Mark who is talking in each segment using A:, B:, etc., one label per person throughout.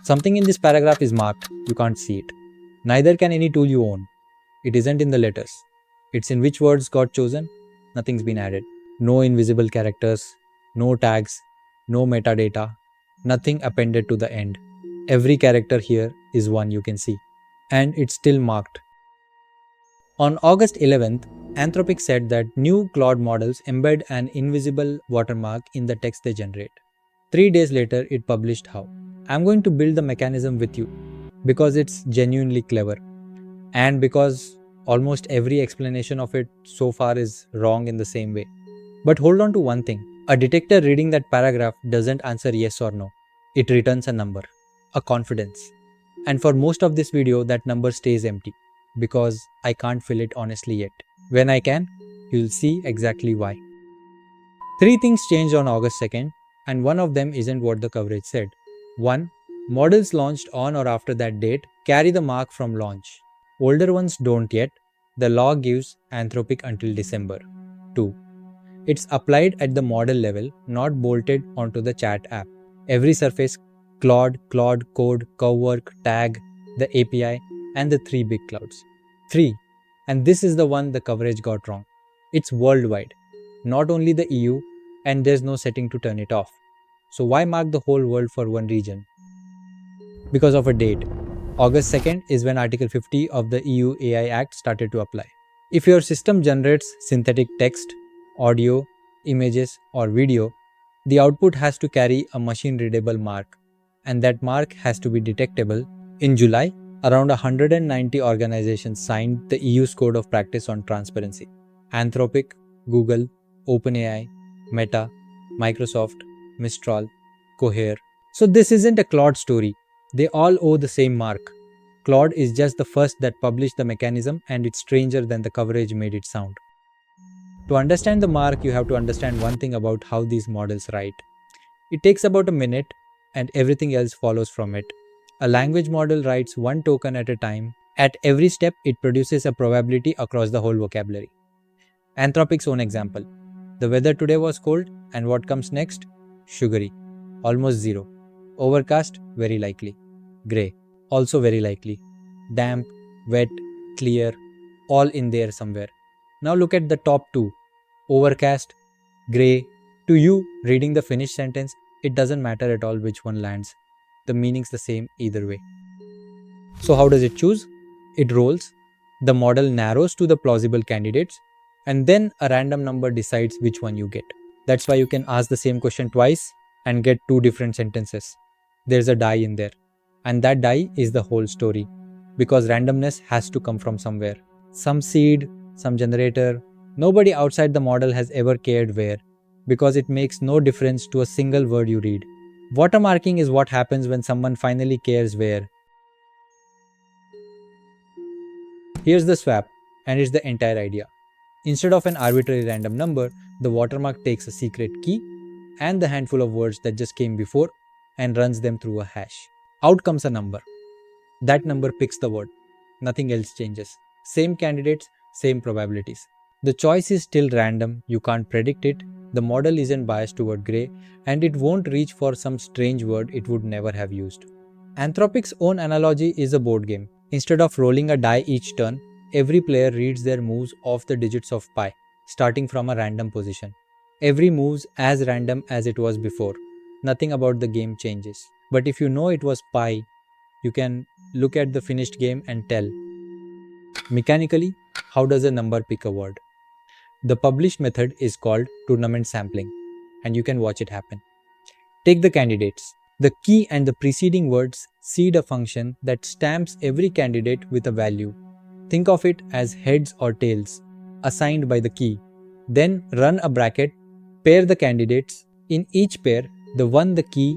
A: Something in this paragraph is marked, you can't see it. Neither can any tool you own. It isn't in the letters. It's in which words got chosen, nothing's been added. No invisible characters, no tags, no metadata, nothing appended to the end. Every character here is one you can see. And it's still marked. On August 11th, Anthropic said that new Claude models embed an invisible watermark in the text they generate. 3 days later, it published how. I'm going to build the mechanism with you because it's genuinely clever and because almost every explanation of it so far is wrong in the same way. But hold on to one thing. A detector reading that paragraph doesn't answer yes or no. It returns a number, a confidence. And for most of this video, that number stays empty because I can't fill it honestly yet. When I can, you'll see exactly why. 3 things changed on August 2nd, and one of them isn't what the coverage said. 1. Models launched on or after that date carry the mark from launch. Older ones don't yet. The law gives Anthropic until December. 2. It's applied at the model level, not bolted onto the chat app. Every surface, Claude, Code, Curvework, Tag, the API, and the 3 big clouds. 3. And this is the one the coverage got wrong. It's worldwide, not only the EU, and there's no setting to turn it off. So why mark the whole world for one region? Because of a date. August 2nd is when Article 50 of the EU AI Act started to apply. If your system generates synthetic text, audio, images, or video, the output has to carry a machine-readable mark, and that mark has to be detectable. In July, around 190 organizations signed the EU's Code of Practice on Transparency. Anthropic, Google, OpenAI, Meta, Microsoft, Mistral, Cohere. So this isn't a Claude story. They all owe the same mark. Claude is just the first that published the mechanism, and it's stranger than the coverage made it sound. To understand the mark, you have to understand one thing about how these models write. It takes about a minute, and everything else follows from it. A language model writes one token at a time. At every step, it produces a probability across the whole vocabulary. Anthropic's own example. The weather today was cold, and what comes next? Sugary. Almost 0. Overcast, very likely. Grey, also very likely. Damp, wet, clear, all in there somewhere. Now look at the top 2. Overcast, grey. To you, reading the finished sentence, it doesn't matter at all which one lands. The meaning's the same either way. So how does it choose? It rolls. The model narrows to the plausible candidates, and then a random number decides which one you get. That's why you can ask the same question twice and get 2 different sentences. There's a die in there. And that die is the whole story. Because randomness has to come from somewhere. Some seed, some generator. Nobody outside the model has ever cared where. Because it makes no difference to a single word you read. Watermarking is what happens when someone finally cares where. Here's the swap, and it's the entire idea. Instead of an arbitrary random number, the watermark takes a secret key and the handful of words that just came before and runs them through a hash. Out comes a number. That number picks the word. Nothing else changes. Same candidates, same probabilities. The choice is still random, you can't predict it, the model isn't biased toward grey, and it won't reach for some strange word it would never have used. Anthropic's own analogy is a board game. Instead of rolling a die each turn, every player reads their moves off the digits of pi, starting from a random position. Every move's as random as it was before. Nothing about the game changes. But if you know it was pi, you can look at the finished game and tell. Mechanically, how does a number pick a word? The published method is called tournament sampling, and you can watch it happen. Take the candidates. The key and the preceding words seed a function that stamps every candidate with a value. Think of it as heads or tails, assigned by the key. Then run a bracket, pair the candidates. In each pair, the one the key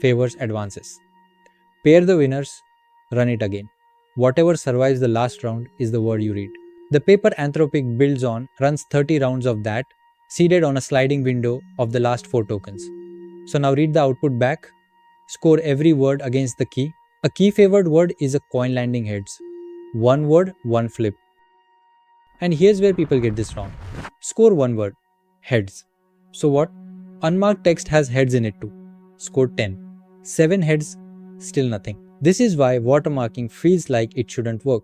A: favors advances. Pair the winners, run it again. Whatever survives the last round is the word you read. The paper Anthropic builds on runs 30 rounds of that, seeded on a sliding window of the last 4 tokens. So now read the output back. Score every word against the key. A key favored word is a coin landing heads. One word, one flip. And here's where people get this wrong. Score one word, heads. So what? Unmarked text has heads in it too. Score 10. 7 heads Still nothing. This is why watermarking feels like it shouldn't work.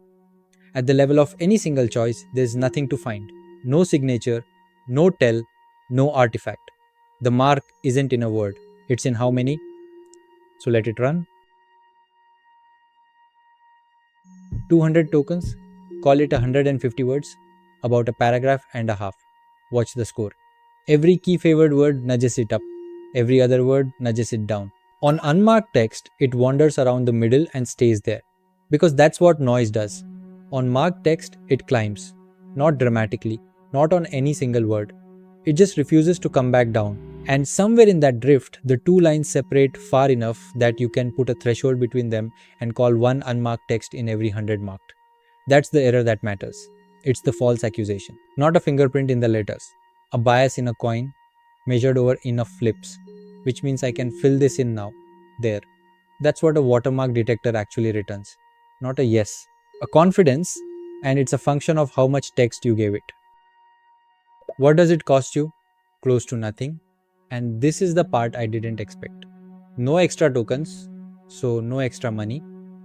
A: At the level of any single choice, there's nothing to find. No signature, no tell, no artifact. The mark isn't in a word. It's in how many? So let it run. 200 tokens. Call it 150 words. About a paragraph and a half. Watch the score. Every key favored word nudges it up. Every other word nudges it down. On unmarked text, it wanders around the middle and stays there. Because that's what noise does. On marked text, it climbs. Not dramatically, not on any single word. It just refuses to come back down. And somewhere in that drift, the two lines separate far enough that you can put a threshold between them and call one unmarked text in every 100 marked. That's the error that matters. It's the false accusation. Not a fingerprint in the letters. A bias in a coin measured over enough flips, which means I can fill this in now. There. That's what a watermark detector actually returns. Not a yes. A confidence, and it's a function of how much text you gave it. What does it cost you? Close to nothing. And this is the part I didn't expect. No extra tokens, so no extra money.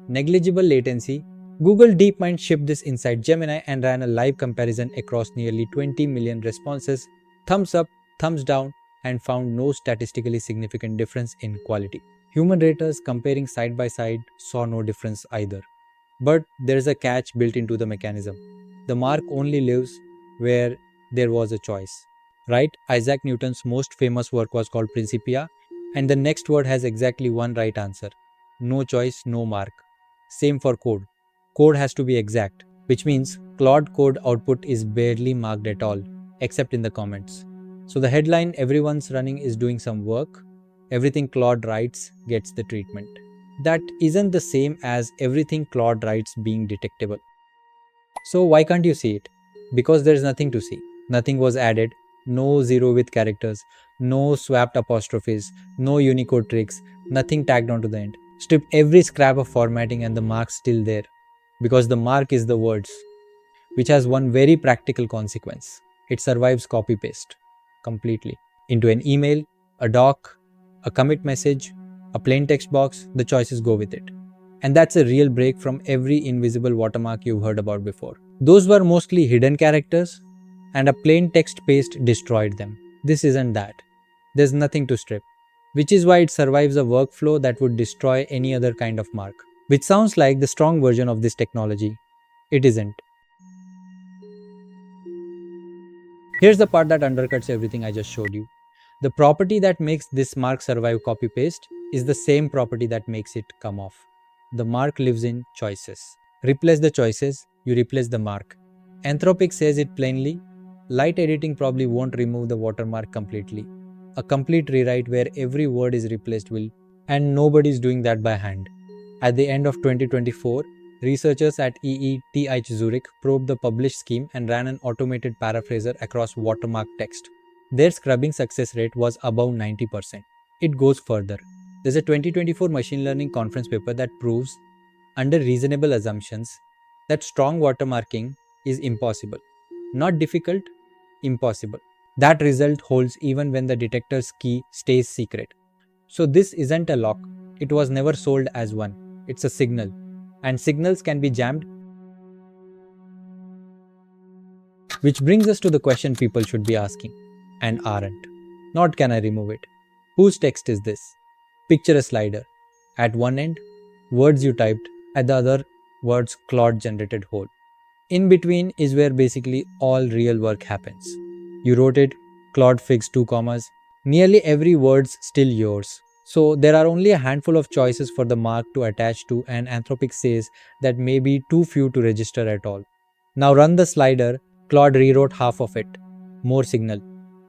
A: Negligible latency. Google DeepMind shipped this inside Gemini and ran a live comparison across nearly 20 million responses, thumbs up, thumbs down, and found no statistically significant difference in quality. Human raters comparing side by side saw no difference either. But there is a catch built into the mechanism. The mark only lives where there was a choice. Right? Isaac Newton's most famous work was called Principia, and the next word has exactly one right answer. No choice, no mark. Same for code. Code has to be exact, which means Claude code output is barely marked at all, except in the comments. So the headline everyone's running is doing some work, everything Claude writes gets the treatment. That isn't the same as everything Claude writes being detectable. So why can't you see it? Because there's nothing to see. Nothing was added, no zero with characters, no swapped apostrophes, no Unicode tricks, nothing tagged onto the end. Strip every scrap of formatting and the mark's still there. Because the mark is the words, which has one very practical consequence. It survives copy-paste completely. Into an email, a doc, a commit message, a plain text box, the choices go with it. And that's a real break from every invisible watermark you've heard about before. Those were mostly hidden characters, and a plain text paste destroyed them. This isn't that. There's nothing to strip, which is why it survives a workflow that would destroy any other kind of mark. Which sounds like the strong version of this technology. It isn't. Here's the part that undercuts everything I just showed you. The property that makes this mark survive copy-paste is the same property that makes it come off. The mark lives in choices. Replace the choices, you replace the mark. Anthropic says it plainly. Light editing probably won't remove the watermark completely. A complete rewrite where every word is replaced will, and nobody's doing that by hand. At the end of 2024, researchers at ETH Zurich probed the published scheme and ran an automated paraphraser across watermark text. Their scrubbing success rate was above 90%. It goes further. There's a 2024 machine learning conference paper that proves, under reasonable assumptions, that strong watermarking is impossible. Not difficult, impossible. That result holds even when the detector's key stays secret. So this isn't a lock. It was never sold as one. It's a signal. And signals can be jammed. Which brings us to the question people should be asking, and aren't. Not can I remove it. Whose text is this? Picture a slider. At one end, words you typed. At the other, words Claude generated whole. In between is where basically all real work happens. You wrote it, Claude fixed 2 commas. Nearly every word's still yours. So there are only a handful of choices for the mark to attach to, and Anthropic says that may be too few to register at all. Now run the slider, Claude rewrote half of it. More signal.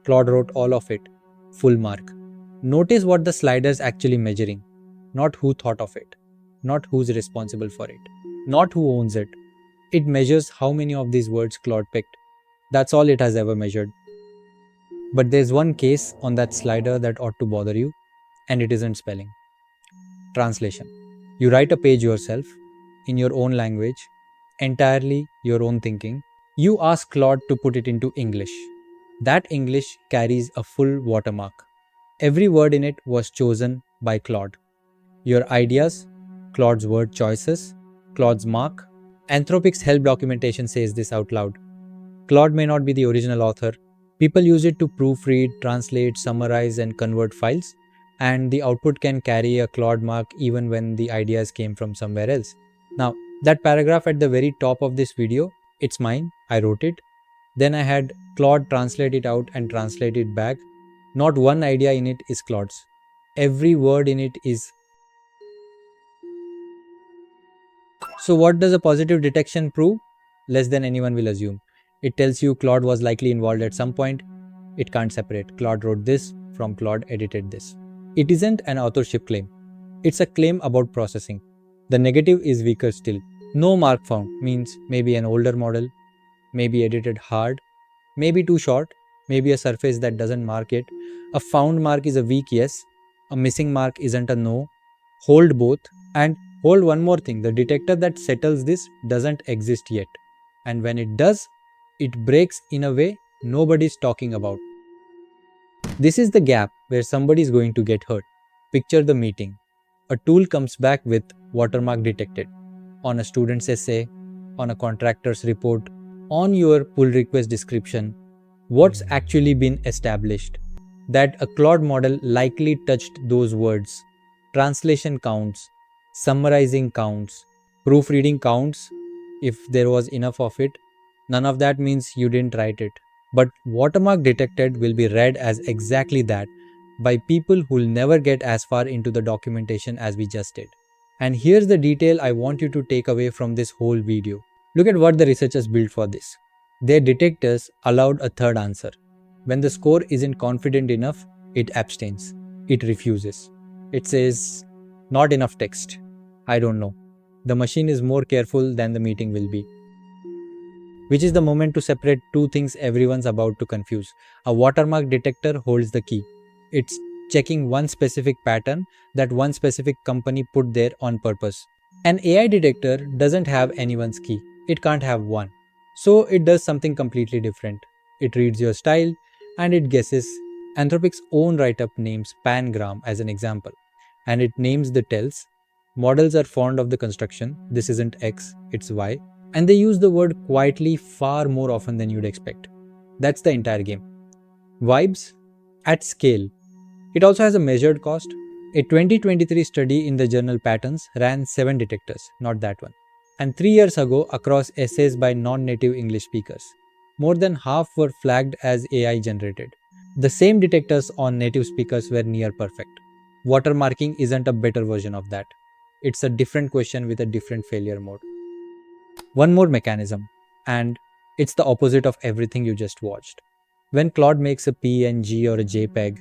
A: Claude wrote all of it. Full mark. Notice what the slider's actually measuring. Not who thought of it. Not who's responsible for it. Not who owns it. It measures how many of these words Claude picked. That's all it has ever measured. But there's one case on that slider that ought to bother you, and it isn't spelling. Translation. You write a page yourself, in your own language, entirely your own thinking. You ask Claude to put it into English. That English carries a full watermark. Every word in it was chosen by Claude. Your ideas, Claude's word choices, Claude's mark. Anthropic's help documentation says this out loud. Claude may not be the original author. People use it to proofread, translate, summarize, and convert files, and the output can carry a Claude mark even when the ideas came from somewhere else. Now, that paragraph at the very top of this video, it's mine, I wrote it. Then I had Claude translate it out and translate it back. Not one idea in it is Claude's. Every word in it is. So what does a positive detection prove? Less than anyone will assume. It tells you Claude was likely involved at some point. It can't separate Claude wrote this from Claude edited this. It isn't an authorship claim. It's a claim about processing. The negative is weaker still. No mark found means maybe an older model, maybe edited hard, maybe too short, maybe a surface that doesn't mark it. A found mark is a weak yes. A missing mark isn't a no. Hold both, and hold one more thing. The detector that settles this doesn't exist yet. And when it does, it breaks in a way nobody's talking about. This is the gap where somebody is going to get hurt. Picture the meeting. A tool comes back with watermark detected on a student's essay, on a contractor's report, on your pull request description. What's actually been established? That a Claude model likely touched those words. Translation counts, summarizing counts, proofreading counts if there was enough of it. None of that means you didn't write it. But watermark detected will be read as exactly that by people who'll never get as far into the documentation as we just did. And here's the detail I want you to take away from this whole video. Look at what the researchers built for this. Their detectors allowed a third answer. When the score isn't confident enough, it abstains. It refuses. It says, not enough text. I don't know. The machine is more careful than the meeting will be. Which is the moment to separate two things everyone's about to confuse. A watermark detector holds the key. It's checking one specific pattern that one specific company put there on purpose. An AI detector doesn't have anyone's key. It can't have one. So it does something completely different. It reads your style and it guesses. Anthropic's own write-up names pangram as an example. And it names the tells. Models are fond of the construction. This isn't X, it's Y. And they use the word quietly far more often than you'd expect. That's the entire game. Vibes at scale. It also has a measured cost. A 2023 study in the journal Patterns ran 7 detectors, not that one. And 3 years ago across essays by non-native English speakers. More than half were flagged as AI generated. The same detectors on native speakers were near perfect. Watermarking isn't a better version of that. It's a different question with a different failure mode. One more mechanism, and it's the opposite of everything you just watched. When Claude makes a PNG or a JPEG,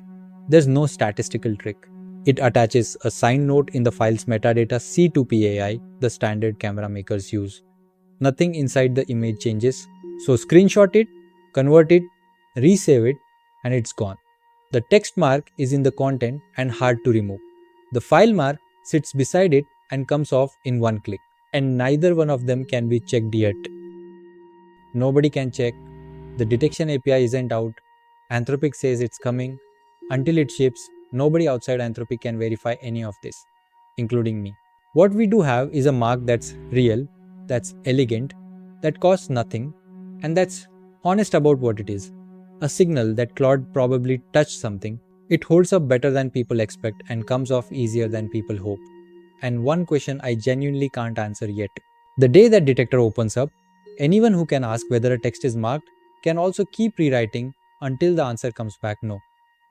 A: there's no statistical trick. It attaches a signed note in the file's metadata C2PAI, the standard camera makers use. Nothing inside the image changes, so screenshot it, convert it, resave it, and it's gone. The text mark is in the content and hard to remove. The file mark sits beside it and comes off in one click. And neither one of them can be checked yet. Nobody can check. The detection API isn't out. Anthropic says it's coming. Until it ships, nobody outside Anthropic can verify any of this, including me. What we do have is a mark that's real, that's elegant, that costs nothing, and that's honest about what it is. A signal that Claude probably touched something. It holds up better than people expect and comes off easier than people hope. And one question I genuinely can't answer yet. The day that detector opens up, anyone who can ask whether a text is marked can also keep rewriting until the answer comes back no.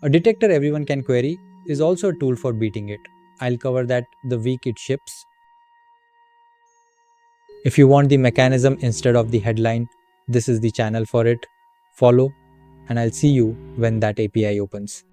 A: A detector everyone can query is also a tool for beating it. I'll cover that the week it ships. If you want the mechanism instead of the headline, this is the channel for it. Follow, and I'll see you when that API opens.